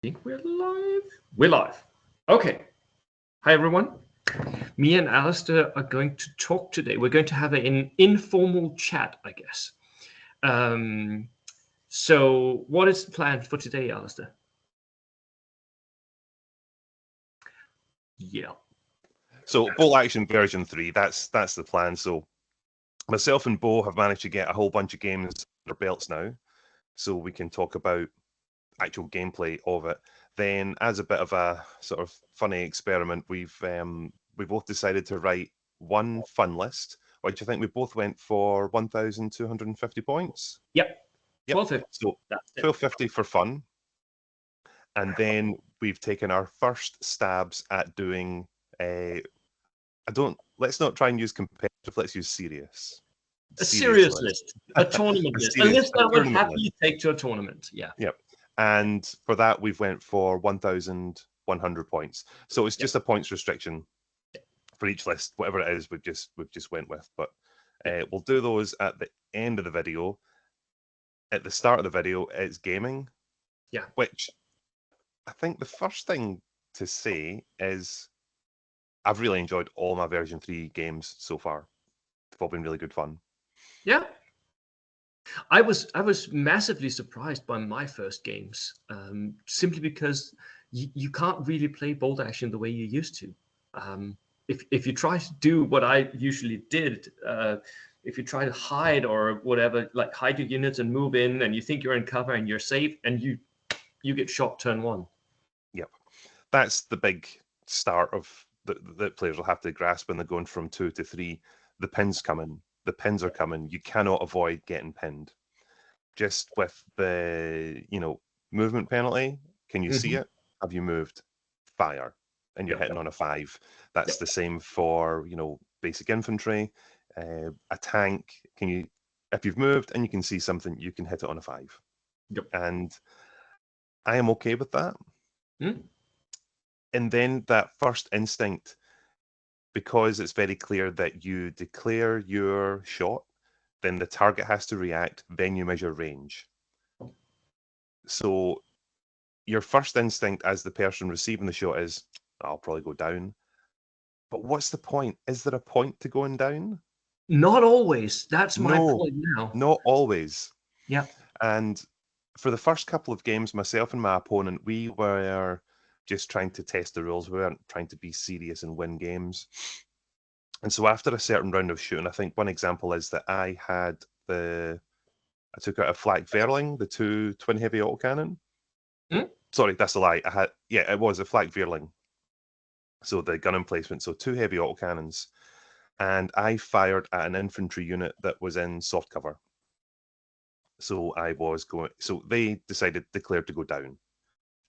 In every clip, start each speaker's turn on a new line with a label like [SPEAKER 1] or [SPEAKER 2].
[SPEAKER 1] think we're live. We're live. Okay. Hi, everyone. Me and Alistair are going to talk today. We're going to have an informal chat, I guess. So what is the plan for today, Alistair? Yeah.
[SPEAKER 2] So Bolt Action version 3, that's the plan. So myself and Bo have managed to get a whole bunch of games under belts now, so we can talk about actual gameplay of it. Then, as a bit of a sort of funny experiment, we both decided to write one fun list, which I think we both went for 1,250 points.
[SPEAKER 1] Yep.
[SPEAKER 2] Yep.
[SPEAKER 1] 1250.
[SPEAKER 2] So 1250 for fun. And then we've taken our first stabs at doing let's not try and use competitive, let's use serious.
[SPEAKER 1] A serious list. A tournament list. A list that would happily take to a tournament. Yeah.
[SPEAKER 2] Yep. And for that, we've went for 1,100 points. So it's just a points restriction for each list, whatever it is. We've just went with. But we'll do those at the end of the video. At the start of the video, it's gaming.
[SPEAKER 1] Yeah.
[SPEAKER 2] Which I think the first thing to say is I've really enjoyed all my version 3 games so far. They've all been really good fun.
[SPEAKER 1] Yeah. I was massively surprised by my first games, simply because you can't really play Bolt Action the way you used to. If you try to do what I usually did, if you try to hide or whatever, like hide your units and move in, and you think you're in cover and you're safe, and you get shot turn one.
[SPEAKER 2] Yep, that's the big start of that players will have to grasp when they're going from 2 to 3. The pins coming. The pins are coming. You cannot avoid getting pinned. Just with the, movement penalty, can you see it? Have you moved? Fire. And you're hitting on a 5. That's the same for, basic infantry. A tank, if you've moved and you can see something, you can hit it on a 5.
[SPEAKER 1] Yep.
[SPEAKER 2] And I am okay with that.
[SPEAKER 1] Mm.
[SPEAKER 2] And then that first instinct, because it's very clear that you declare your shot, then the target has to react, then you measure range. So your first instinct as the person receiving the shot is, I'll probably go down. But what's the point? Is there a point to going down?
[SPEAKER 1] Not always. That's my point now.
[SPEAKER 2] Not always.
[SPEAKER 1] Yeah.
[SPEAKER 2] And for the first couple of games, myself and my opponent, we were just trying to test the rules. We weren't trying to be serious and win games. And so after a certain round of shooting, I think one example is that I took out a Flak Verling, the 2 twin heavy autocannon. Sorry, that's a lie. It was a Flak Verling. So the gun emplacement, so 2 heavy autocannons. And I fired at an infantry unit that was in soft cover. So they declared to go down.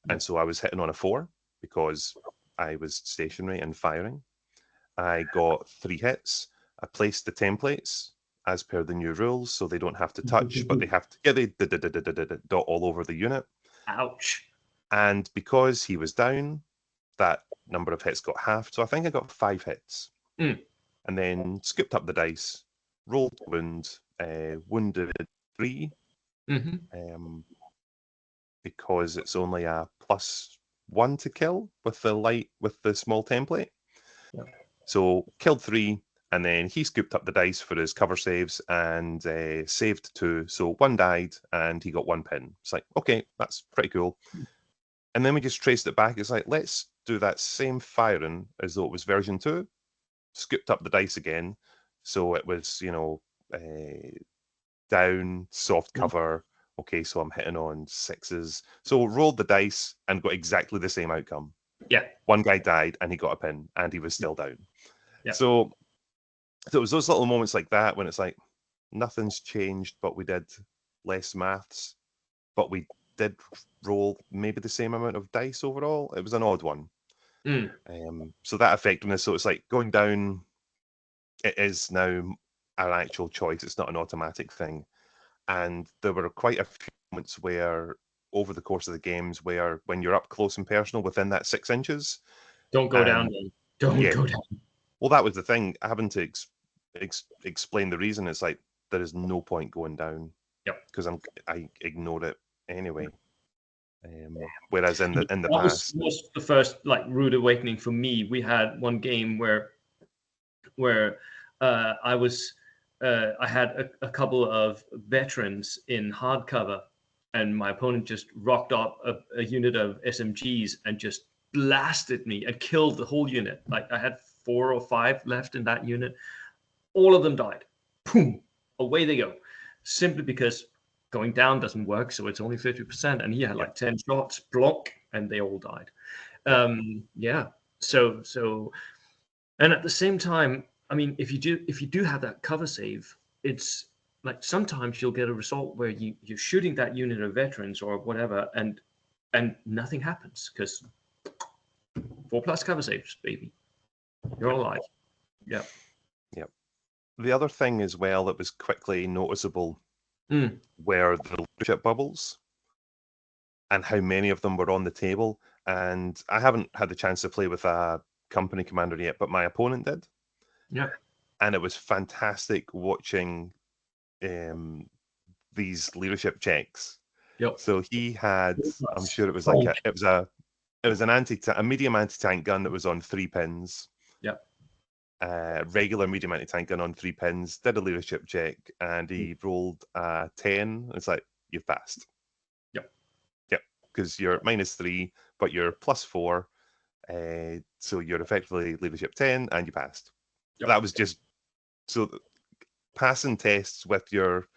[SPEAKER 2] And so I was hitting on a 4 because I was stationary and firing. I got 3 hits. I placed the templates as per the new rules, so they don't have to touch, but they have to get the dot all over the unit.
[SPEAKER 1] Ouch.
[SPEAKER 2] And because he was down, that number of hits got halved. So I think I got 5 hits. And then scooped up the dice, rolled wound, wounded 3. Because it's only a +1 to kill with the small template.
[SPEAKER 1] Yeah.
[SPEAKER 2] So killed 3, and then he scooped up the dice for his cover saves and saved 2. So 1 died, and he got 1 pin. It's like, okay, that's pretty cool. And then we just traced it back. It's like, let's do that same firing as though it was version 2. Scooped up the dice again. So it was, down, soft cover. Okay, so I'm hitting on 6s. So rolled the dice and got exactly the same outcome.
[SPEAKER 1] Yeah.
[SPEAKER 2] 1 guy died and he got a pin and he was still down.
[SPEAKER 1] Yeah.
[SPEAKER 2] So it was those little moments like that when it's like, nothing's changed, but we did less maths, but we did roll maybe the same amount of dice overall. It was an odd one. So that effectiveness, so it's like going down, it is now an actual choice. It's not an automatic thing. And there were quite a few moments where, over the course of the games, where when you're up close and personal within that 6 inches,
[SPEAKER 1] don't go down. Don't go down.
[SPEAKER 2] Well, that was the thing. Having to explain the reason, it's like there is no point going down.
[SPEAKER 1] Yep.
[SPEAKER 2] Because I ignored it anyway. Whereas in the
[SPEAKER 1] that
[SPEAKER 2] past,
[SPEAKER 1] was the first like rude awakening for me. We had one game where I had a couple of veterans in hardcover, and my opponent just rocked up a unit of SMGs and just blasted me and killed the whole unit. Like I had 4 or 5 left in that unit. All of them died. Boom, away they go. Simply because going down doesn't work, so it's only 50%. And he had like 10 shots, block, and they all died. Yeah. So, and at the same time, I mean, if you do have that cover save, it's like sometimes you'll get a result where you're shooting that unit of veterans or whatever, and nothing happens because 4+ cover saves, baby. You're alive. Yeah.
[SPEAKER 2] Yep. The other thing as well that was quickly noticeable were the leadership bubbles and how many of them were on the table. And I haven't had the chance to play with a company commander yet, but my opponent did.
[SPEAKER 1] Yeah.
[SPEAKER 2] And it was fantastic watching these leadership checks.
[SPEAKER 1] Yep.
[SPEAKER 2] So he had, I'm sure it was like it was a medium anti-tank gun that was on 3 pins.
[SPEAKER 1] Yep.
[SPEAKER 2] Regular medium anti-tank gun on 3 pins, did a leadership check, and he rolled a 10. It's like, you've passed.
[SPEAKER 1] Yep.
[SPEAKER 2] Yep, because you're -3, but you're +4. So you're effectively leadership 10, and you passed. Yep. That was just, so passing tests with your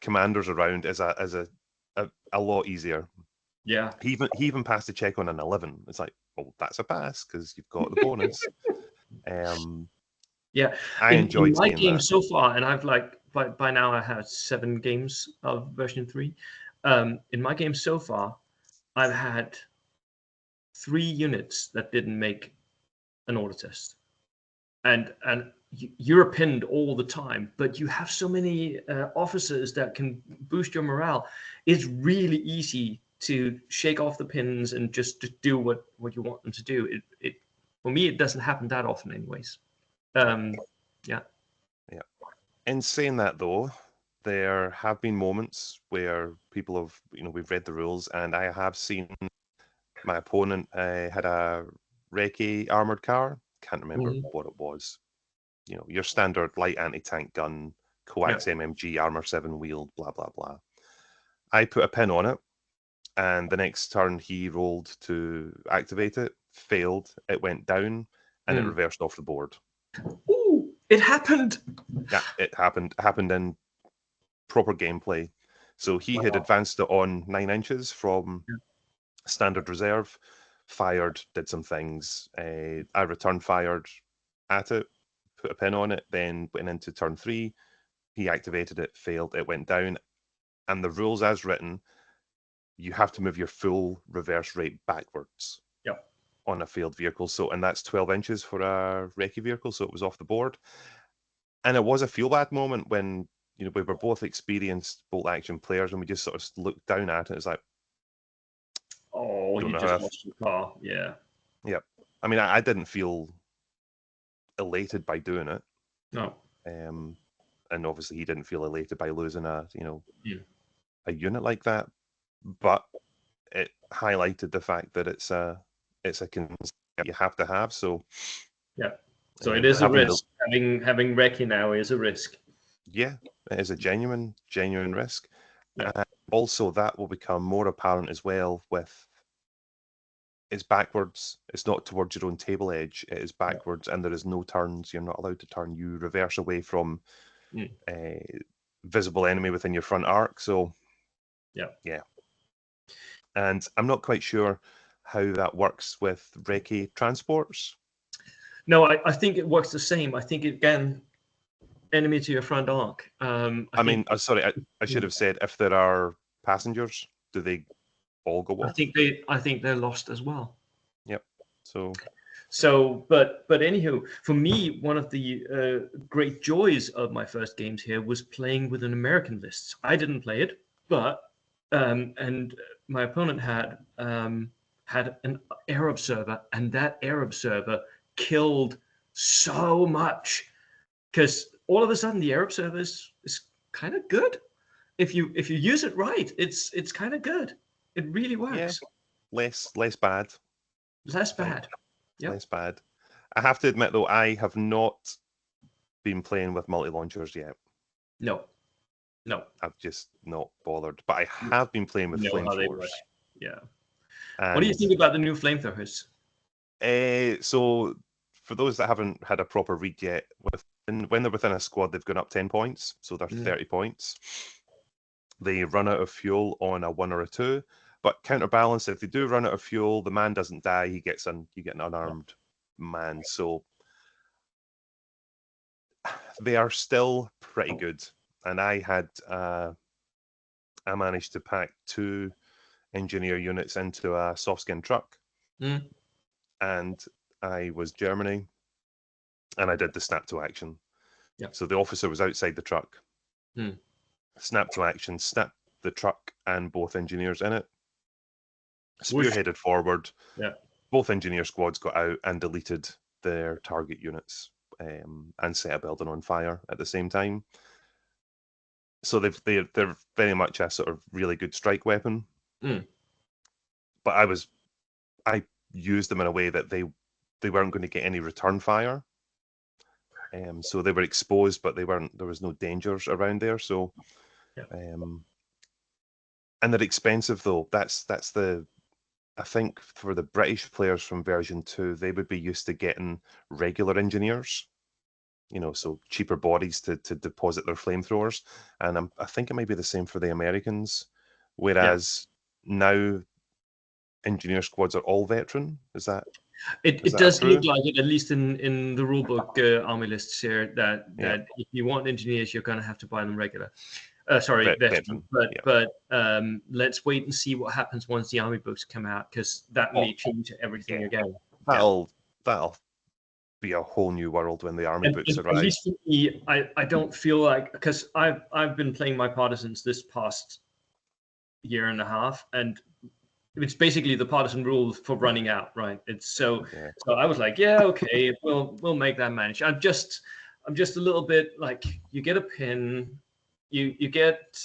[SPEAKER 2] commanders around is a lot easier.
[SPEAKER 1] Yeah.
[SPEAKER 2] He even passed a check on an 11. It's like, well, that's a pass because you've got the bonus.
[SPEAKER 1] Yeah,
[SPEAKER 2] I enjoyed
[SPEAKER 1] in my
[SPEAKER 2] seeing
[SPEAKER 1] game
[SPEAKER 2] that.
[SPEAKER 1] so far, and I've like by now I have 7 games of version 3. In my game so far, I've had 3 units that didn't make an order test, and you're pinned all the time, but you have so many officers that can boost your morale. It's really easy to shake off the pins and just to do what you want them to do. It for me, it doesn't happen that often, anyways. Yeah.
[SPEAKER 2] In saying that, though, there have been moments where people have, we've read the rules, and I have seen my opponent had a recce armored car. Can't remember what it was. Your standard light anti-tank gun, coax MMG, armor 7 wheeled, blah blah blah. I put a pin on it, and the next turn he rolled to activate it, failed. It went down, and it reversed off the board.
[SPEAKER 1] Ooh, it happened.
[SPEAKER 2] Yeah, it happened in proper gameplay. So he had advanced it on 9 inches from standard reserve, fired, did some things. I returned fired at it, put a pin on it, then went into turn 3. He activated it, failed, it went down. And the rules as written, you have to move your full reverse rate backwards on a failed vehicle. So, and that's 12 inches for a recce vehicle, so it was off the board. And it was a feel bad moment when we were both experienced bolt action players, and we just sort of looked down at it. It's like,
[SPEAKER 1] oh, you just lost your car. Yeah.
[SPEAKER 2] Yeah. I mean, I didn't feel elated by doing it.
[SPEAKER 1] No.
[SPEAKER 2] And obviously he didn't feel elated by losing a unit like that. But it highlighted the fact that it's a concern you have to have. So
[SPEAKER 1] yeah. So it is a risk. Having recce now is a risk.
[SPEAKER 2] Yeah, it is a genuine risk.
[SPEAKER 1] Yeah.
[SPEAKER 2] And also that will become more apparent as well with it's backwards. It's not towards your own table edge. It is backwards, and there is no turns. You're not allowed to turn. You reverse away from a visible enemy within your front arc. So yeah. And I'm not quite sure how that works with recce transports.
[SPEAKER 1] No, I think it works the same. I think again, enemy to your front arc.
[SPEAKER 2] Sorry, I should have said if there are passengers, do they all go off?
[SPEAKER 1] I think they're lost as well.
[SPEAKER 2] Yep.
[SPEAKER 1] So, but anywho, for me, one of the great joys of my first games here was playing with an American list. I didn't play it, but and my opponent had an Arab server, and that Arab server killed so much because all of a sudden the Arab server is kind of good if you use it right. It's kind of good. It really
[SPEAKER 2] Yeah,
[SPEAKER 1] works.
[SPEAKER 2] less bad.
[SPEAKER 1] Less
[SPEAKER 2] I think
[SPEAKER 1] bad. Yep.
[SPEAKER 2] less bad. I have to admit though, I have not been playing with multi-launchers yet.
[SPEAKER 1] No. No.
[SPEAKER 2] I've just not bothered. But I have been playing with
[SPEAKER 1] You know how they
[SPEAKER 2] flamethrowers.
[SPEAKER 1] work. Yeah. What do you
[SPEAKER 2] And
[SPEAKER 1] think about the new flamethrowers?
[SPEAKER 2] so for those that haven't had a proper read yet, when they're within a squad, they've gone up 10 points, so they're 30 points. They run out of fuel on a 1 or a 2, but counterbalance, if they do run out of fuel, the man doesn't die, you get an unarmed man. So they are still pretty good. And I managed to pack 2 engineer units into a soft skin truck, and I was Germany, and I did the snap to action.
[SPEAKER 1] Yep.
[SPEAKER 2] So the officer was outside the truck. Snap to action, snap the truck and both engineers in it. Spearheaded forward.
[SPEAKER 1] Yeah.
[SPEAKER 2] Both engineer squads got out and deleted their target units and set a building on fire at the same time. So they're very much a sort of really good strike weapon. But I used them in a way that they weren't going to get any return fire. So they were exposed, but there was no dangers around there. So, and they're expensive though. That's I think for the British players from version 2, they would be used to getting regular engineers, so cheaper bodies to deposit their flamethrowers. And I think it might be the same for the Americans, whereas now engineer squads are all veteran. Is that
[SPEAKER 1] It does look like it, at least in the rulebook army lists here, that if you want engineers, you're going to have to buy them regular. Veteran. But let's wait and see what happens once the army books come out, because that may change everything again.
[SPEAKER 2] That'll be a whole new world when the army books arrive.
[SPEAKER 1] At least for me, I don't feel like, because I've been playing my partisans this past year and a half, and it's basically the partisan rule for running out, right? It's so I was like, yeah, okay, we'll make that manage. I'm just a little bit like, you get a pin, you get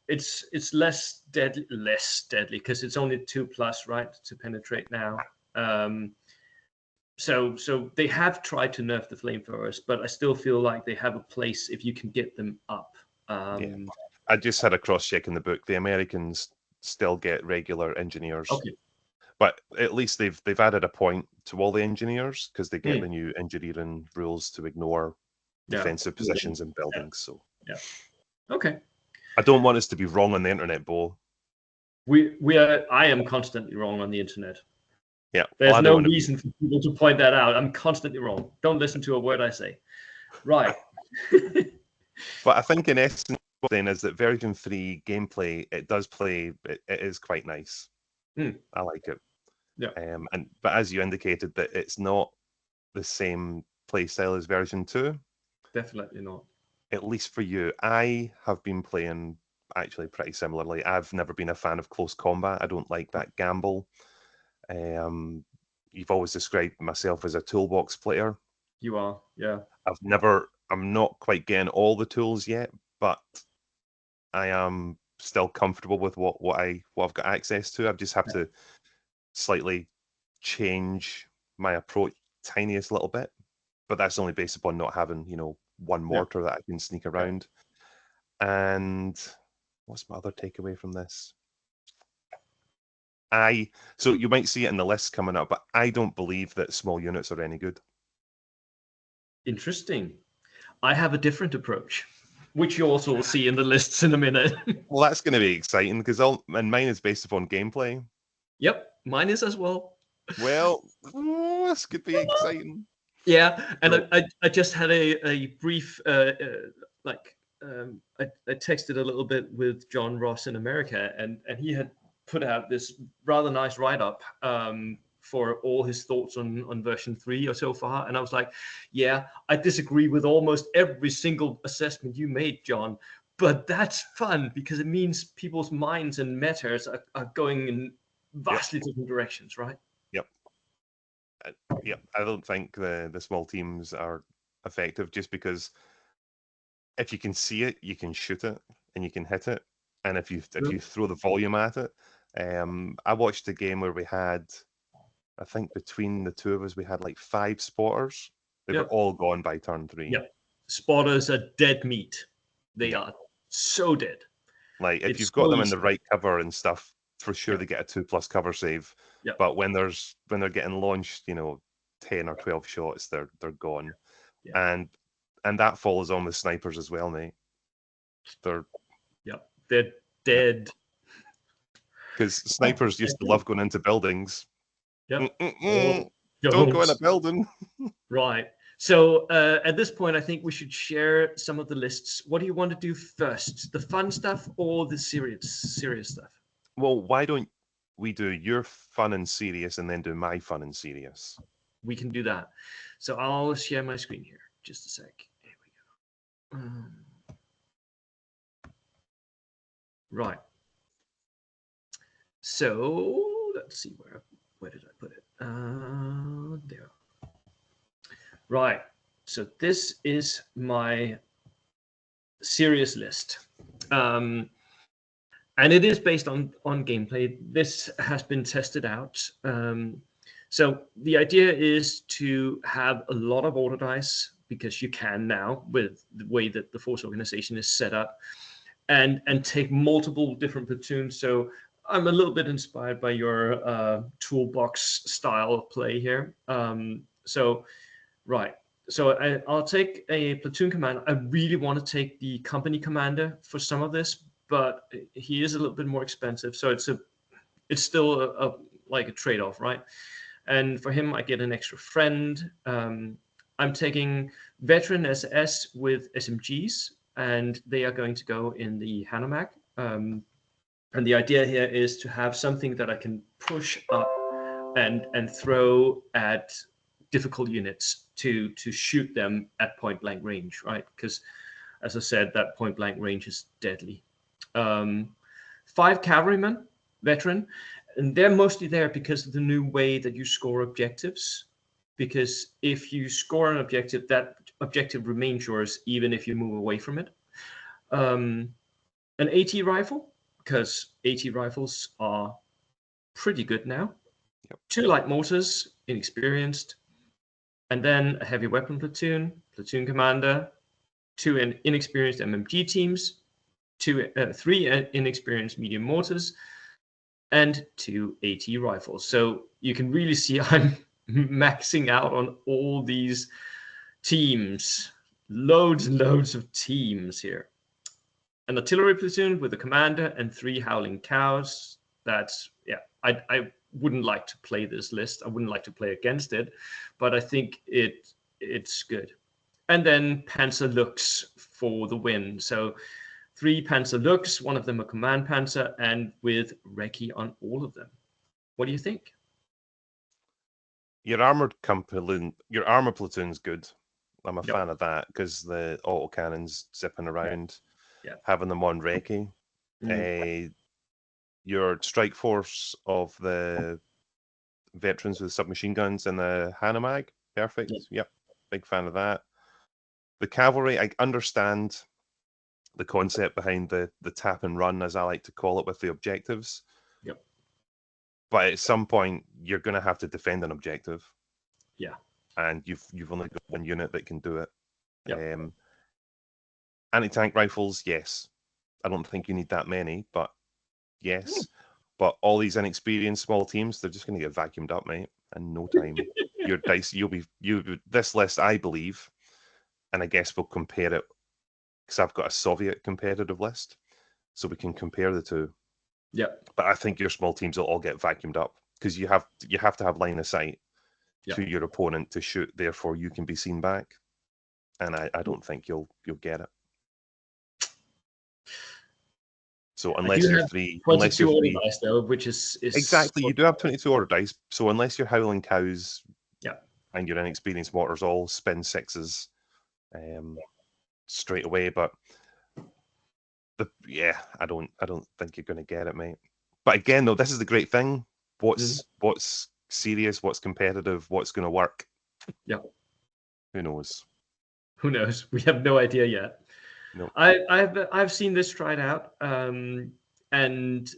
[SPEAKER 1] it's less deadly because it's only 2+, right, to penetrate now. So they have tried to nerf the flamethrowers, but I still feel like they have a place if you can get them up.
[SPEAKER 2] I just had a cross check in the book. The Americans still get regular engineers, but at least they've added a point to all the engineers, because they get the new engineering rules to ignore defensive positions and buildings. So
[SPEAKER 1] okay.
[SPEAKER 2] I don't want us to be wrong on the internet, Bo.
[SPEAKER 1] I am constantly wrong on the internet.
[SPEAKER 2] Yeah,
[SPEAKER 1] there's no reason for people to point that out. I'm constantly wrong. Don't listen to a word I say. Right.
[SPEAKER 2] But I think in essence, then, is that version 3 gameplay, it does play, it is quite nice. I like it.
[SPEAKER 1] Yeah.
[SPEAKER 2] But as you indicated, that it's not the same play style as version 2.
[SPEAKER 1] Definitely not.
[SPEAKER 2] At least for you. I have been playing actually pretty similarly. I've never been a fan of close combat. I don't like that gamble. You've always described myself as a toolbox player.
[SPEAKER 1] You are, yeah.
[SPEAKER 2] I'm not quite getting all the tools yet, but I am still comfortable with what I've got access to. I just have to slightly change my approach tiniest little bit, but that's only based upon not having, one mortar that I can sneak around. And what's my other takeaway from this? So you might see it in the list coming up, but I don't believe that small units are any good.
[SPEAKER 1] Interesting. I have a different approach, which you also will see in the lists in a minute.
[SPEAKER 2] Well, that's going to be exciting, because mine is based upon gameplay.
[SPEAKER 1] Yep, mine is as well.
[SPEAKER 2] Well, this could be exciting.
[SPEAKER 1] Yeah, and I just had a brief I texted a little bit with John Ross in America, and he had put out this rather nice write-up for all his thoughts on version 3 or so far, and I was like, yeah, I disagree with almost every single assessment you made, John, but that's fun because it means people's minds and matters are going in vastly different directions, right?
[SPEAKER 2] Yep, I don't think the small teams are effective, just because if you can see it, you can shoot it and you can hit it. And if you throw the volume at it, I watched a game where we had, I think between the two of us, we had like 5 spotters. They were all gone by turn 3.
[SPEAKER 1] Yeah, spotters are dead meat. They are so dead.
[SPEAKER 2] Like if you've got them in the right cover and stuff, for sure they get a 2+ cover save.
[SPEAKER 1] Yeah.
[SPEAKER 2] But when they're getting launched, 10 or 12 shots, they're gone. Yeah. And that follows on with snipers as well, mate. They're
[SPEAKER 1] dead.
[SPEAKER 2] Because snipers used to love going into buildings.
[SPEAKER 1] Yep.
[SPEAKER 2] Don't go in a building.
[SPEAKER 1] Right. So at this point, I think we should share some of the lists. What do you want to do first? The fun stuff or the serious stuff?
[SPEAKER 2] Well, why don't we do your fun and serious and then do my fun and serious?
[SPEAKER 1] We can do that. So I'll share my screen here. Just a sec. Here we go. Right. So let's see, where did I put it? There. Right. So this is my serious list. And it is based on gameplay. This has been tested out. So the idea is to have a lot of order dice, because you can now with the way that the Force organization is set up, and take multiple different platoons. So I'm a little bit inspired by your toolbox style play here. Right. So I'll take a platoon commander. I really want to take the company commander for some of this, but he is a little bit more expensive. So it's still like a trade-off, right? And for him, I get an extra friend. I'm taking veteran SS with SMGs, and they are going to go in the Hanomag. And the idea here is to have something that I can push up and throw at difficult units to shoot them at point blank range, right? Because as I said, that point blank range is deadly. 5 cavalrymen, veteran, and they're mostly there because of the new way that you score objectives. Because if you score an objective, that objective remains yours even if you move away from it. An AT rifle, because AT rifles are pretty good now. 2 light mortars, inexperienced. And then a heavy weapon platoon commander, 2 inexperienced MMG teams, 3 inexperienced medium mortars, and 2 AT rifles. So you can really see I'm maxing out on all these teams, loads and loads of teams here. An artillery platoon with a commander and 3 howling cows. That's, I wouldn't like to play this list. I wouldn't like to play against it, but I think it's good. And then Panzer Lux for the win. So 3 Panzer Lux, one of them a command panzer, and with recce on all of them. What do you think?
[SPEAKER 2] Your armored platoon's good. I'm a fan of that because the autocannons zipping around, having them on recce. Your strike force of the veterans with submachine guns and the Hanomag, perfect. Yep, big fan of that. The cavalry, I understand the concept behind the tap and run, as I like to call it, with the objectives.
[SPEAKER 1] Yep.
[SPEAKER 2] But at some point, you're going to have to defend an objective.
[SPEAKER 1] Yeah.
[SPEAKER 2] And you've only got one unit that can do it.
[SPEAKER 1] Yep.
[SPEAKER 2] Anti-tank rifles, yes. I don't think you need that many, but yes. But all these inexperienced small teams, they're just going to get vacuumed up, mate, in no time. Your dice, this list, I believe, and I guess we'll compare it because I've got a Soviet competitive list, so we can compare the two.
[SPEAKER 1] Yeah.
[SPEAKER 2] But I think your small teams will all get vacuumed up because you have to have line of sight to your opponent to shoot. Therefore, you can be seen back, and I don't think you'll get it. So unless you're
[SPEAKER 1] 22 order dice though, which is
[SPEAKER 2] exactly, you do have 22 order dice. So unless you're howling cows, and your inexperienced mortars all spin 6s, straight away. But I don't think you're going to get it, mate. But again, though, this is the great thing. What's serious? What's competitive? What's going to work?
[SPEAKER 1] Yeah.
[SPEAKER 2] Who knows?
[SPEAKER 1] Who knows? We have no idea yet.
[SPEAKER 2] No.
[SPEAKER 1] I've seen this tried out. and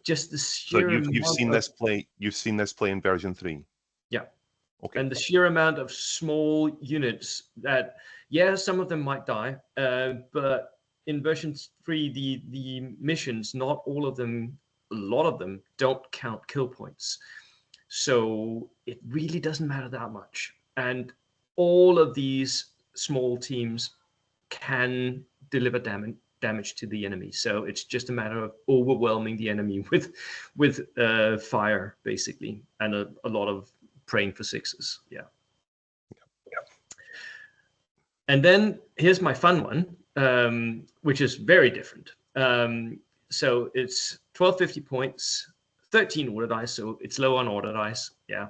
[SPEAKER 1] just the
[SPEAKER 2] So
[SPEAKER 1] sheer
[SPEAKER 2] you've
[SPEAKER 1] amount
[SPEAKER 2] seen
[SPEAKER 1] of,
[SPEAKER 2] this play. You've seen this play in version 3.
[SPEAKER 1] yeah,
[SPEAKER 2] Okay.
[SPEAKER 1] and the sheer amount of small units that, yeah, some of them might die, but in version 3, the missions, not all of them, a lot of them don't count kill points, so it really doesn't matter that much. And all of these small teams can deliver damage to the enemy. So it's just a matter of overwhelming the enemy with fire, basically, and a lot of praying for sixes. Yeah. And then here's my fun one, which is very different. So it's 1250 points, 13 order dice, so it's low on order dice. Yeah.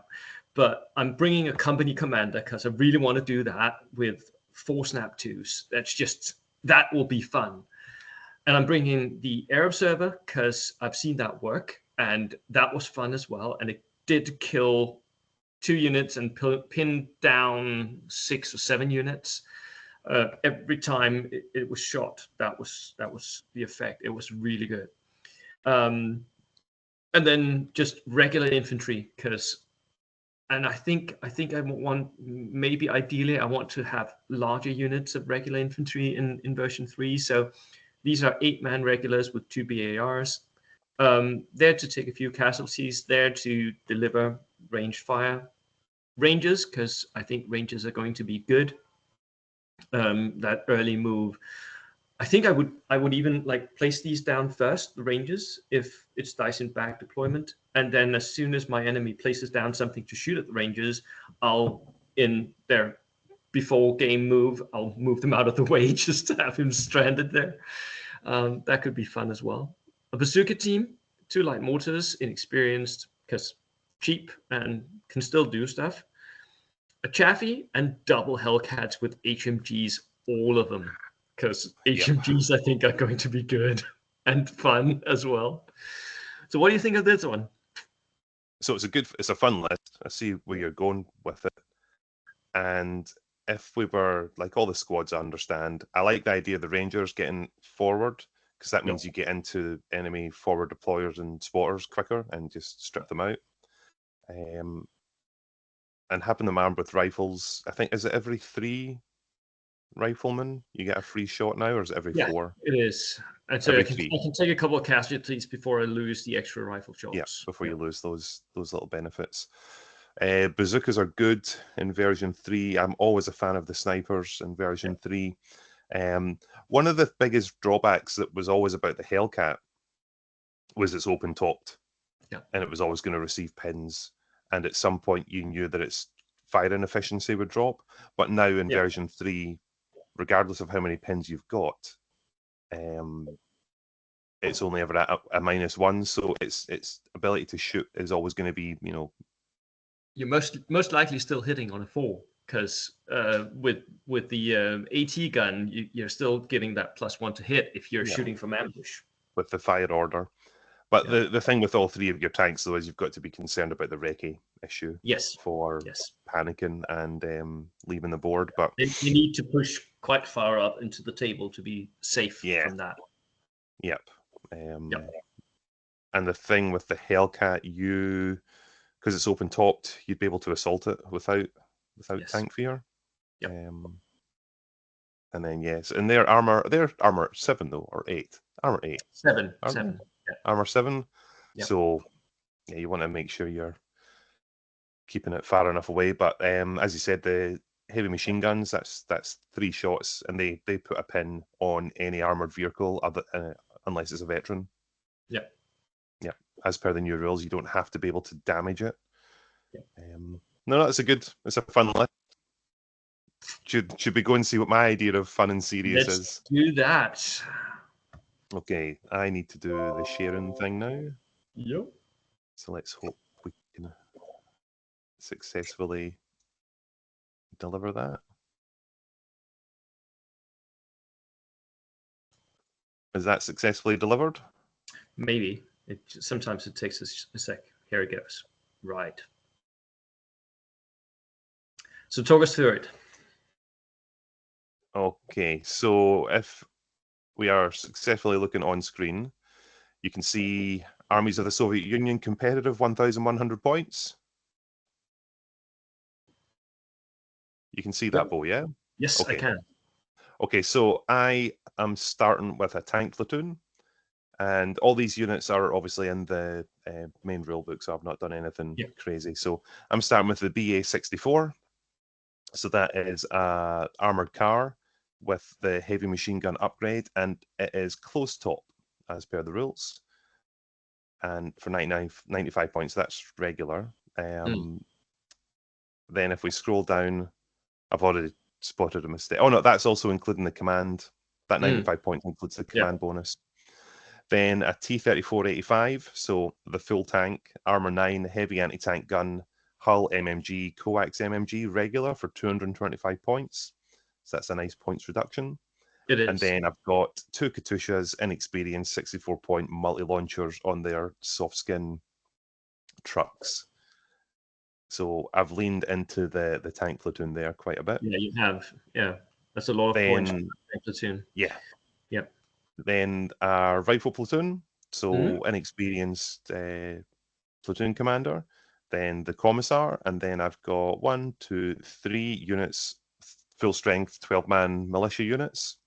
[SPEAKER 1] But I'm bringing a company commander because I really want to do that with 4 snap 2s. That will be fun. And I'm bringing the air observer because I've seen that work, and that was fun as well. And it did kill 2 units and pin down 6 or 7 units. Every time it was shot, that was the effect. It was really good. And then just regular infantry, and I think I want, maybe ideally I want to have larger units of regular infantry in version 3. So these are 8-man regulars with 2 BARs. There to take a few casualties, there to deliver ranged fire. Rangers, because I think rangers are going to be good. That early move, I think I would even like place these down first, the rangers, if it's dice in back deployment, and then as soon as my enemy places down something to shoot at the rangers, I'll, in their before game move, I'll move them out of the way just to have him stranded there. That could be fun as well. A bazooka team, 2 light mortars, inexperienced because cheap and can still do stuff. A Chaffee and double Hellcats with HMGs, all of them, because HMGs I think are going to be good and fun as well. So what do you think of this one?
[SPEAKER 2] So it's a fun list. I see where you're going with it. And if we were like all the squads, I understand. I like the idea of the Rangers getting forward, because that means you get into enemy forward deployers and spotters quicker and just strip them out. And having them armed with rifles, I think, is it every 3 riflemen you get a free shot now, or is it every 4?
[SPEAKER 1] It is. And so I can take a couple of casualties before I lose the extra rifle shots.
[SPEAKER 2] Yeah, before you lose those little benefits. Bazookas are good in version 3. I'm always a fan of the snipers in version 3. One of the biggest drawbacks that was always about the Hellcat was it's open topped.
[SPEAKER 1] Yeah.
[SPEAKER 2] And it was always going to receive pins. And at some point you knew that its firing efficiency would drop. But now in version 3, regardless of how many pins you've got, it's only ever at a -1, so its ability to shoot is always going to be,
[SPEAKER 1] you're most likely still hitting on a 4, because with the AT gun, you're still getting that +1 to hit if you're shooting from ambush
[SPEAKER 2] with the fire order. But the thing with all 3 of your tanks, though, is you've got to be concerned about the recce issue. For panicking and leaving the board. But
[SPEAKER 1] you need to push quite far up into the table to be safe from that.
[SPEAKER 2] Yep. And the thing with the Hellcat, because it's open topped, you'd be able to assault it without tank fear.
[SPEAKER 1] Yep.
[SPEAKER 2] And then and they're armor 7 though, or 8. Armor 8.
[SPEAKER 1] 7. 7.
[SPEAKER 2] Yeah. Armor 7.
[SPEAKER 1] Yep.
[SPEAKER 2] So you want to make sure you're keeping it far enough away. But as you said, the heavy machine guns, that's 3 shots, and they put a pin on any armored vehicle unless it's a veteran.
[SPEAKER 1] Yeah.
[SPEAKER 2] As per the new rules, you don't have to be able to damage it. No, it's a fun list. Should we go and see what my idea of fun and serious is?
[SPEAKER 1] Let's do that.
[SPEAKER 2] Okay, I need to do the sharing thing now.
[SPEAKER 1] Yep.
[SPEAKER 2] So let's hope we can successfully deliver that. Is that successfully delivered?
[SPEAKER 1] Maybe. Sometimes it takes us a sec. Here it goes. Right. So talk us through it.
[SPEAKER 2] Okay, so if we are successfully looking on screen, You can see Armies of the Soviet Union competitive, 1,100 points. You can see that, Bo, yeah?
[SPEAKER 1] Yes,
[SPEAKER 2] okay.
[SPEAKER 1] I can.
[SPEAKER 2] Okay, so I am starting with a tank platoon, and all these units are obviously in the main rulebook, so I've not done anything crazy. So I'm starting with the BA-64. So that is a armored car with the heavy machine gun upgrade, and it is close top as per the rules. And for 95 points, that's regular. Then if we scroll down, I've already spotted a mistake. Oh no, that's also including the command. That 95 points includes the command bonus. Then a T-34-85, so the full tank, armor 9, heavy anti-tank gun, hull MMG, coax MMG regular for 225 points. So that's a nice points reduction.
[SPEAKER 1] It is.
[SPEAKER 2] And then I've got 2 Katyushas, inexperienced 64-point multi-launchers on their soft skin trucks. So I've leaned into the tank platoon there quite a bit.
[SPEAKER 1] Yeah, you have. Yeah, that's a lot of points for the platoon.
[SPEAKER 2] Yeah.
[SPEAKER 1] Yep.
[SPEAKER 2] Then our rifle platoon, so inexperienced platoon commander. Then the commissar, and then I've got 1, 2, 3 units, full strength, 12-man militia units.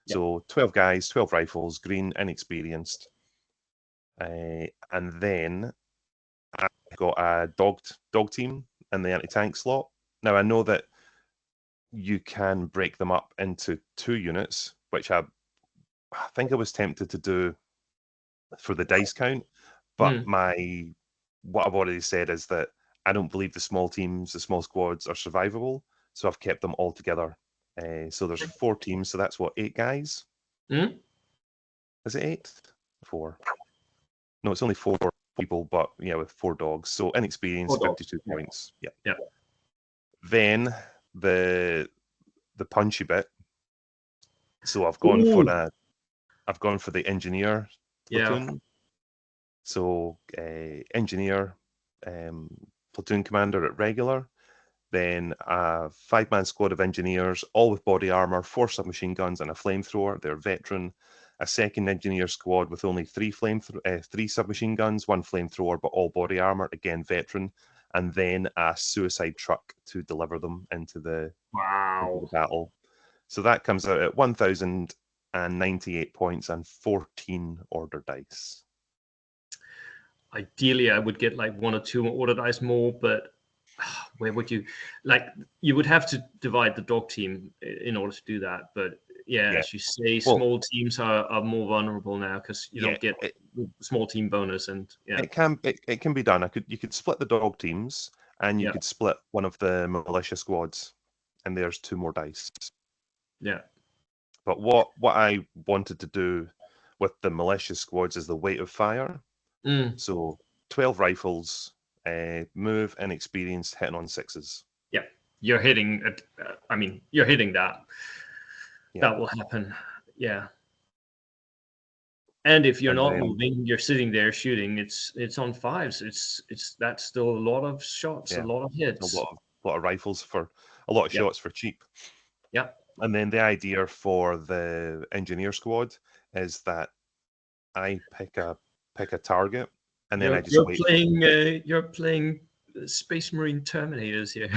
[SPEAKER 1] Yep.
[SPEAKER 2] So 12 guys, 12 rifles, green, inexperienced. And then I've got a dog team in the anti-tank slot. Now I know that you can break them up into 2 units, which I think I was tempted to do for the dice count, but what I've already said is that I don't believe the small teams, the small squads are survivable, so I've kept them all together. So there's 4 teams, so that's what, 8 guys? Is it 8? 4. No, it's only 4 people, but yeah, with 4 dogs. So inexperienced, 52 points. Yeah. Then the punchy bit. So I've gone for the engineer platoon. So engineer, platoon commander at regular, then a 5-man squad of engineers, all with body armor, 4 submachine guns and a flamethrower. They're veteran. A second engineer squad with only 3 submachine guns, 1 flamethrower, but all body armor, again veteran. And then a suicide truck to deliver them into the battle. So that comes out at 1,098 points and 14 order dice.
[SPEAKER 1] Ideally, I would get like 1 or 2 order dice more, but where would you you would have to divide the dog team in order to do that. But as you say, small teams are more vulnerable now because you don't get small team bonus, and
[SPEAKER 2] it can be done. You could split the dog teams, and you could split one of the militia squads, and there's 2 more dice.
[SPEAKER 1] Yeah.
[SPEAKER 2] But what I wanted to do with the militia squads is the weight of fire. So 12 rifles, move, inexperienced, hitting on 6s.
[SPEAKER 1] Yeah, you're hitting. You're hitting that. Yeah. That will happen. Yeah. And if you're not moving, you're sitting there shooting. It's on 5s. That's still a lot of shots, a lot of hits,
[SPEAKER 2] a lot of rifles for a lot of shots for cheap.
[SPEAKER 1] Yeah.
[SPEAKER 2] And then the idea for the engineer squad is that I pick a target, and then I just wait.
[SPEAKER 1] You're playing Space Marine Terminators here.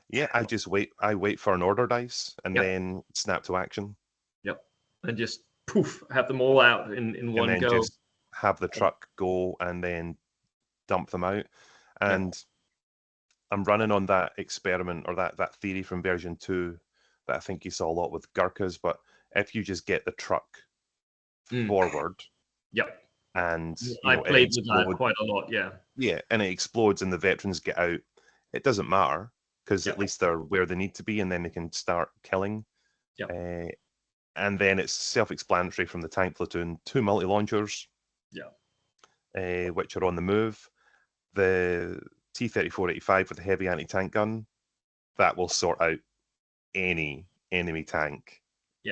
[SPEAKER 2] Yeah, I just wait. I wait for an order dice, and then snap to action.
[SPEAKER 1] Yep, and just poof, have them all out in one go.
[SPEAKER 2] Just have the truck go, and then dump them out. And I'm running on that experiment or that theory from version 2 that I think you saw a lot with Gurkhas. But if you just get the truck forward, and
[SPEAKER 1] I played with that quite a lot.
[SPEAKER 2] Yeah, and it explodes, and the veterans get out. It doesn't matter because at least they're where they need to be, and then they can start killing. And then it's self-explanatory from the tank platoon: 2 multi-launchers, which are on the move. The T-34-85 with the heavy anti-tank gun, that will sort out any enemy tank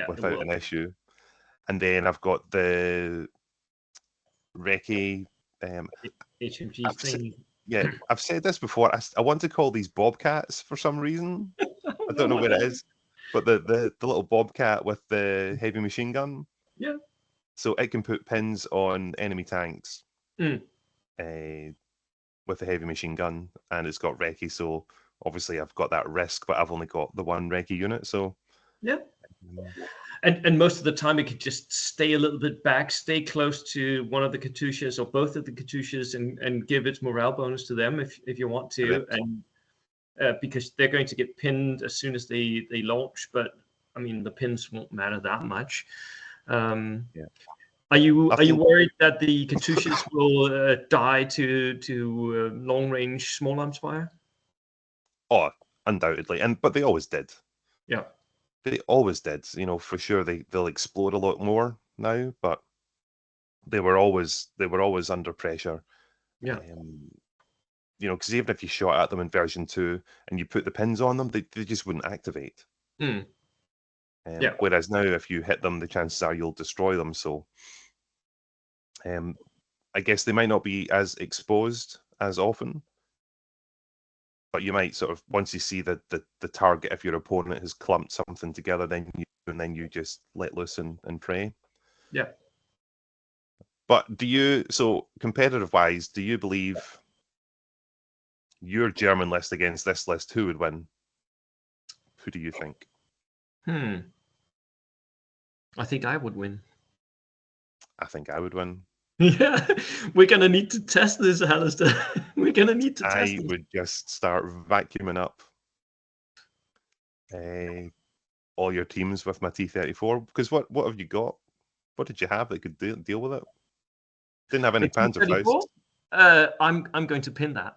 [SPEAKER 2] without an issue. And then I've got the recce
[SPEAKER 1] HMG thing.
[SPEAKER 2] I've said this before. I want to call these bobcats for some reason. I don't know where it is, but the little bobcat with the heavy machine gun.
[SPEAKER 1] Yeah.
[SPEAKER 2] So it can put pins on enemy tanks
[SPEAKER 1] Mm.
[SPEAKER 2] With a heavy machine gun, and it's got recce. So obviously I've got that risk, but I've only got the one recce unit. So
[SPEAKER 1] yeah. And most of the time it could just stay a little bit back, stay close to one of the Katyushas or both of the Katyushas, and give its morale bonus to them if you want to.
[SPEAKER 2] Correct.
[SPEAKER 1] And because they're going to get pinned as soon as they launch, but I mean the pins won't matter that much.
[SPEAKER 2] Yeah.
[SPEAKER 1] Are you worried that the Katyushas will die to long range small arms fire?
[SPEAKER 2] Oh, undoubtedly, but they always did.
[SPEAKER 1] Yeah.
[SPEAKER 2] They always did. You know, for sure they'll explode a lot more now, but they were always under pressure.
[SPEAKER 1] Yeah.
[SPEAKER 2] You know, because even if you shot at them in version 2 and you put the pins on them, they just wouldn't activate.
[SPEAKER 1] Mm. Yeah.
[SPEAKER 2] Whereas now, if you hit them, the chances are you'll destroy them. So, I guess they might not be as exposed as often, but you might sort of, once you see the target, if your opponent has clumped something together, then you just let loose and pray.
[SPEAKER 1] Yeah.
[SPEAKER 2] But so competitive wise, do you believe your German list against this list, who would win? Who do you think?
[SPEAKER 1] I think I would win.
[SPEAKER 2] I think I would win.
[SPEAKER 1] Yeah, we're gonna need to test this, Alistair. We're gonna need to test
[SPEAKER 2] I
[SPEAKER 1] this.
[SPEAKER 2] would just start vacuuming up all your teams with my T-34, because what have you got? What did you have that could deal with it? Didn't have any
[SPEAKER 1] The T-34?
[SPEAKER 2] Panzerfaust.
[SPEAKER 1] I'm going to pin that.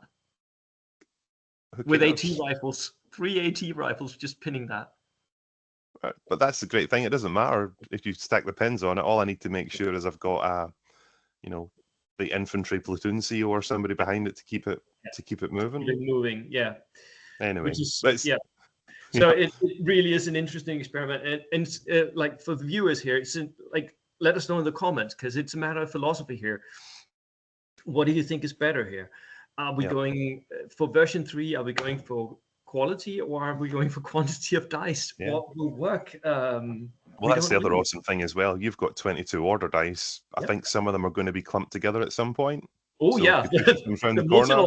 [SPEAKER 2] Who
[SPEAKER 1] With AT
[SPEAKER 2] cares?
[SPEAKER 1] rifles. 3 AT rifles, just pinning that.
[SPEAKER 2] Right. But that's the great thing. It doesn't matter if you stack the pins on it. All I need to make sure is I've got the infantry platoon CEO or somebody behind it to keep it moving.
[SPEAKER 1] Keep it moving, yeah.
[SPEAKER 2] Anyway,
[SPEAKER 1] Which is,
[SPEAKER 2] let's.
[SPEAKER 1] yeah. So it really is an interesting experiment, and like for the viewers here, it's like let us know in the comments, because it's a matter of philosophy here. What do you think is better here? Are we going for version 3? Are we going for quality, or are we going for quantity of dice?
[SPEAKER 2] Yeah.
[SPEAKER 1] What will work?
[SPEAKER 2] Well, that's the other awesome thing as well. You've got 22 order dice.
[SPEAKER 1] Yep.
[SPEAKER 2] I think some of them are going to be clumped together at some point.
[SPEAKER 1] Oh,
[SPEAKER 2] so
[SPEAKER 1] yeah.
[SPEAKER 2] the corner.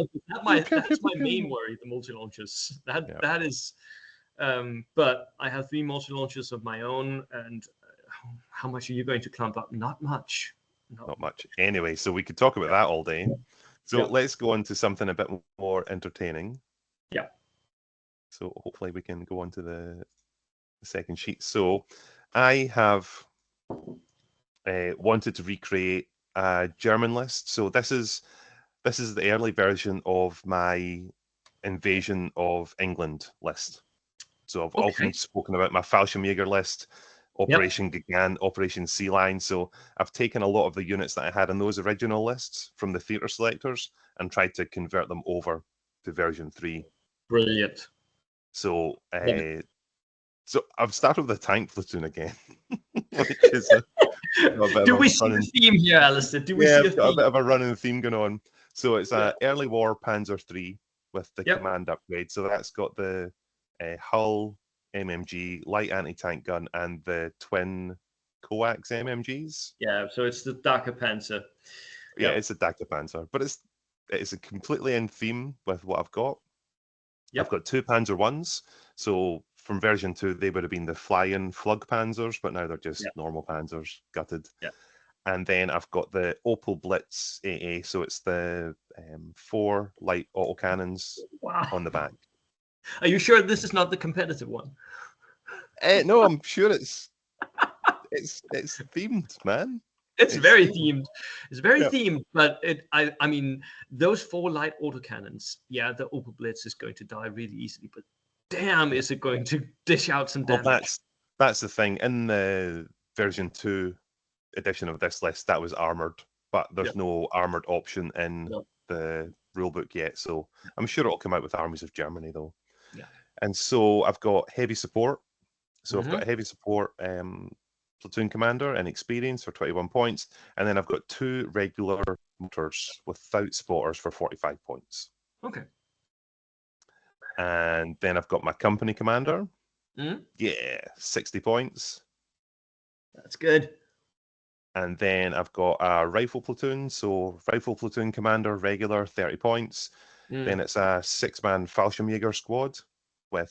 [SPEAKER 1] That's my main worry, the multi-launchers. That is... but I have 3 multi-launchers of my own, and how much are you going to clump up? Not much.
[SPEAKER 2] Not much. Anyway, so we could talk about that all day. So let's go on to something a bit more entertaining.
[SPEAKER 1] Yeah.
[SPEAKER 2] So hopefully we can go on to the second sheet. So I have wanted to recreate a German list. So this is the early version of my Invasion of England list. So I've often spoken about my Fallschirmjäger list, Operation Gigant, Operation Sea Lion. So I've taken a lot of the units that I had in those original lists from the theatre selectors and tried to convert them over to version 3.
[SPEAKER 1] Brilliant.
[SPEAKER 2] So I've started with the tank platoon again, which is a bit
[SPEAKER 1] Do
[SPEAKER 2] of
[SPEAKER 1] we see a theme here, Alistair? Do we see a theme?
[SPEAKER 2] a bit of a running theme going on. So it's an early war Panzer III with the command upgrade. So that's got the Hull MMG, light anti-tank gun, and the twin coax MMGs.
[SPEAKER 1] Yeah, so it's the Daka Panzer.
[SPEAKER 2] Yeah, it's a Daka Panzer, but it's a completely in theme with what I've got. I've got 2 Panzer Is. So from version 2, they would have been the fly-in Flug Panzers, but now they're just normal Panzers, gutted.
[SPEAKER 1] Yeah.
[SPEAKER 2] And then I've got the Opel Blitz AA, so it's the 4 light autocannons on the back.
[SPEAKER 1] Are you sure this is not the competitive one?
[SPEAKER 2] No, I'm sure it's themed, man.
[SPEAKER 1] It's very themed. It's very themed, but I mean, those 4 light autocannons, the Opel Blitz is going to die really easily, but damn, is it going to dish out some damage.
[SPEAKER 2] Well, that's the thing. In the version 2 edition of this list, that was armored, but there's no armored option in the rulebook yet, so I'm sure it'll come out with Armies of Germany, though.
[SPEAKER 1] Yeah.
[SPEAKER 2] And so I've got heavy support. So I've got a heavy support platoon commander and experience for 21 points, and then I've got 2 regular motors without spotters for 45 points.
[SPEAKER 1] Okay.
[SPEAKER 2] And then I've got my company commander.
[SPEAKER 1] Mm-hmm.
[SPEAKER 2] 60 points.
[SPEAKER 1] That's good.
[SPEAKER 2] And then I've got a rifle platoon. So rifle platoon commander, regular, 30 points. Then it's a 6-man Fallschirmjäger squad with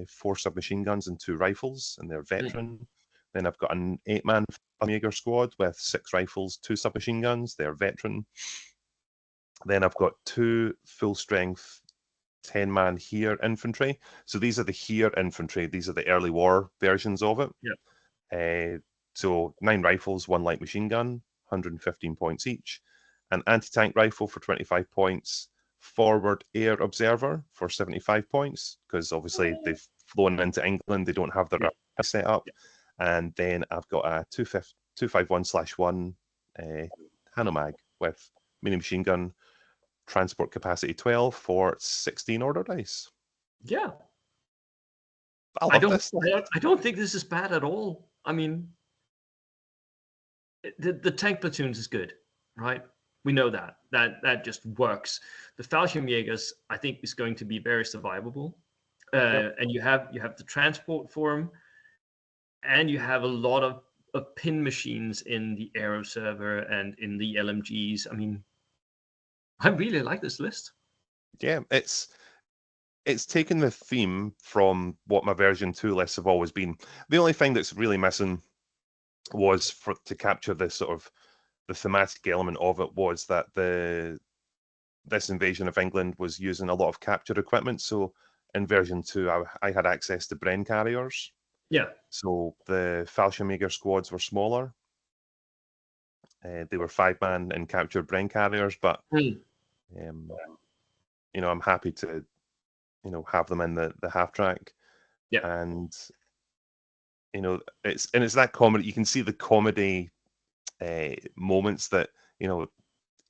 [SPEAKER 2] 4 submachine guns and 2 rifles, and they're veteran. Then I've got an 8-man Fallschirmjäger squad with 6 rifles, 2 submachine guns. They're veteran. Then I've got 2 full-strength 10-man Heer infantry. So these are the Heer infantry. These are the early war versions of it.
[SPEAKER 1] Yeah.
[SPEAKER 2] So 9 rifles, 1 light machine gun, 115 points each. An anti-tank rifle for 25 points. Forward air observer for 75 points, because obviously they've flown into England. They don't have their set up. And then I've got a 251/1 Hanomag with mini machine gun, transport capacity 12 for 16 order dice.
[SPEAKER 1] Yeah.
[SPEAKER 2] I
[SPEAKER 1] don't think this is bad at all. I mean, the tank platoons is good, right? We know that just works. The Fallschirmjägers, I think, is going to be very survivable, and you have the transport for them, and you have a lot of pin machines in the air observer and in the LMGs. I mean, I really like this list.
[SPEAKER 2] Yeah, it's taken the theme from what my version 2 lists have always been. The only thing that's really missing was to capture this sort of the thematic element of it, was that this invasion of England was using a lot of captured equipment. So in version 2, I had access to Bren carriers.
[SPEAKER 1] Yeah.
[SPEAKER 2] So the Fallschirmjäger squads were smaller. They were 5-man and captured Bren carriers, but I'm happy to have them in the half track.
[SPEAKER 1] Yeah.
[SPEAKER 2] And it's that comedy. You can see the comedy moments that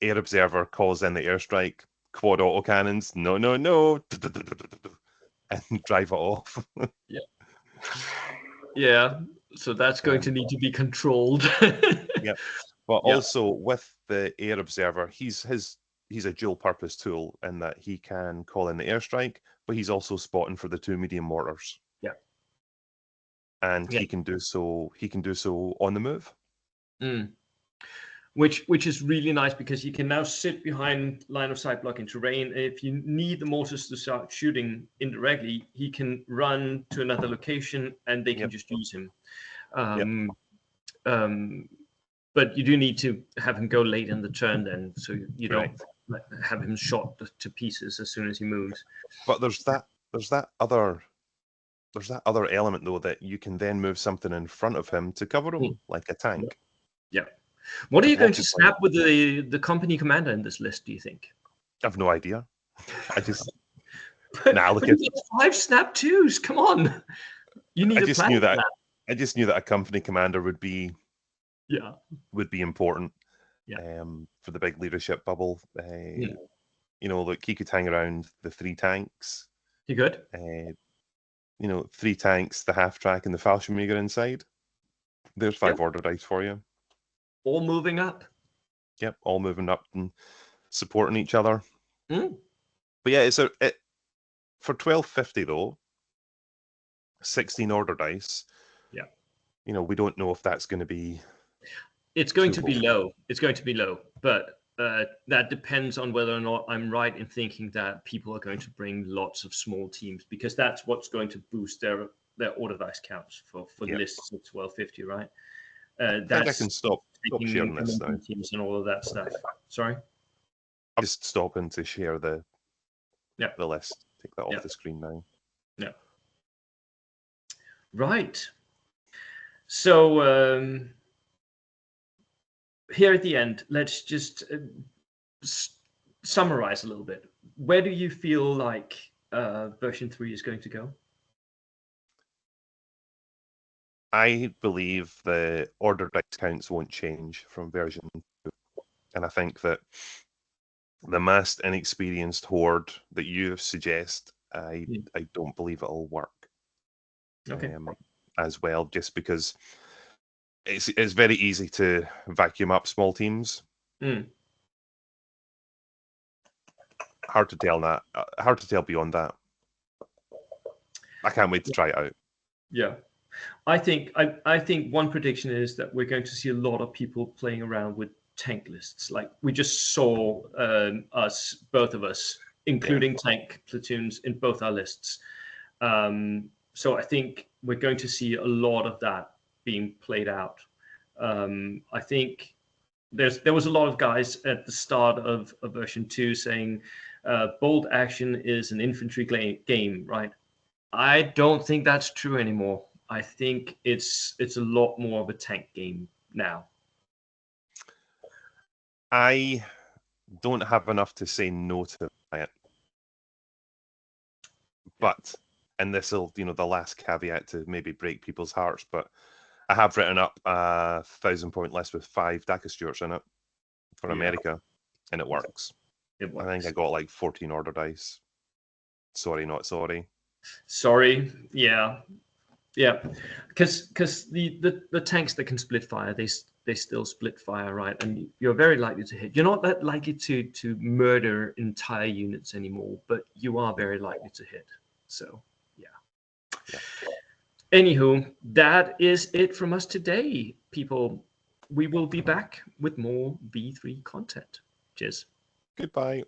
[SPEAKER 2] air observer calls in the airstrike, quad autocannons, no, and drive it off.
[SPEAKER 1] Yeah. Yeah. So that's going to need to be controlled.
[SPEAKER 2] Yeah. But also with the air observer, he's a dual purpose tool in that he can call in the airstrike, but he's also spotting for the 2 medium mortars.
[SPEAKER 1] Yeah.
[SPEAKER 2] And he can do so on the move.
[SPEAKER 1] Which is really nice, because he can now sit behind line of sight blocking terrain. If you need the mortars to start shooting indirectly, he can run to another location and they can just use him. But you do need to have him go late in the turn then, so you don't have him shot to pieces as soon as he moves.
[SPEAKER 2] But there's that other element though, that you can then move something in front of him to cover him, like a tank.
[SPEAKER 1] Yeah. What are you going to snap with the company commander in this list, do you think?
[SPEAKER 2] I have no idea. I just
[SPEAKER 1] but you get 5 snap 2s. Come on. You need a plan.
[SPEAKER 2] I just knew that a company commander would be important for the big leadership bubble. Look, he could hang around the 3 tanks.
[SPEAKER 1] He could.
[SPEAKER 2] 3 tanks, the half track, and the Fallschirmjäger inside. There's 5 order dice for you.
[SPEAKER 1] All moving up.
[SPEAKER 2] Yep, all moving up and supporting each other. But yeah, for 1250 though, 16 order dice.
[SPEAKER 1] Yeah.
[SPEAKER 2] We don't know if that's going to be.
[SPEAKER 1] It's going to be low. It's going to be low, but that depends on whether or not I'm right in thinking that people are going to bring lots of small teams, because that's what's going to boost their order dice counts for lists of 1250, right?
[SPEAKER 2] I think I can stop sharing this now.
[SPEAKER 1] Teams and all of that stuff. Sorry?
[SPEAKER 2] I'm just stopping to share the list. Take that off the screen now.
[SPEAKER 1] Yeah. Right. So here at the end, let's just summarize a little bit. Where do you feel like version 3 is going to go?
[SPEAKER 2] I believe the order dice counts won't change from version 2. And I think that the massed inexperienced horde that you suggest, I don't believe it'll work.
[SPEAKER 1] Okay.
[SPEAKER 2] As well, just because it's very easy to vacuum up small teams. Hard to tell beyond that. I can't wait to try it out.
[SPEAKER 1] Yeah. I think one prediction is that we're going to see a lot of people playing around with tank lists. Like we just saw both of us, including tank platoons in both our lists. So I think we're going to see a lot of that being played out. I think there was a lot of guys at the start of version 2 saying bold action is an infantry game, right? I don't think that's true anymore. I think it's a lot more of a tank game now.
[SPEAKER 2] I don't have enough to say no to it. But, and this will, the last caveat to maybe break people's hearts, but I have written up a 1,000-point list with 5 Daka Stewarts in it for America, and it works.
[SPEAKER 1] It works.
[SPEAKER 2] I think I got like 14 order dice. Sorry, not sorry.
[SPEAKER 1] Sorry, yeah. Because the tanks that can split fire, they still split fire, right? And you're very likely to hit. You're not that likely to murder entire units anymore, but you are very likely to hit. So yeah. Anywho, that is it from us today, people. We will be back with more V3 content. Cheers.
[SPEAKER 2] Goodbye.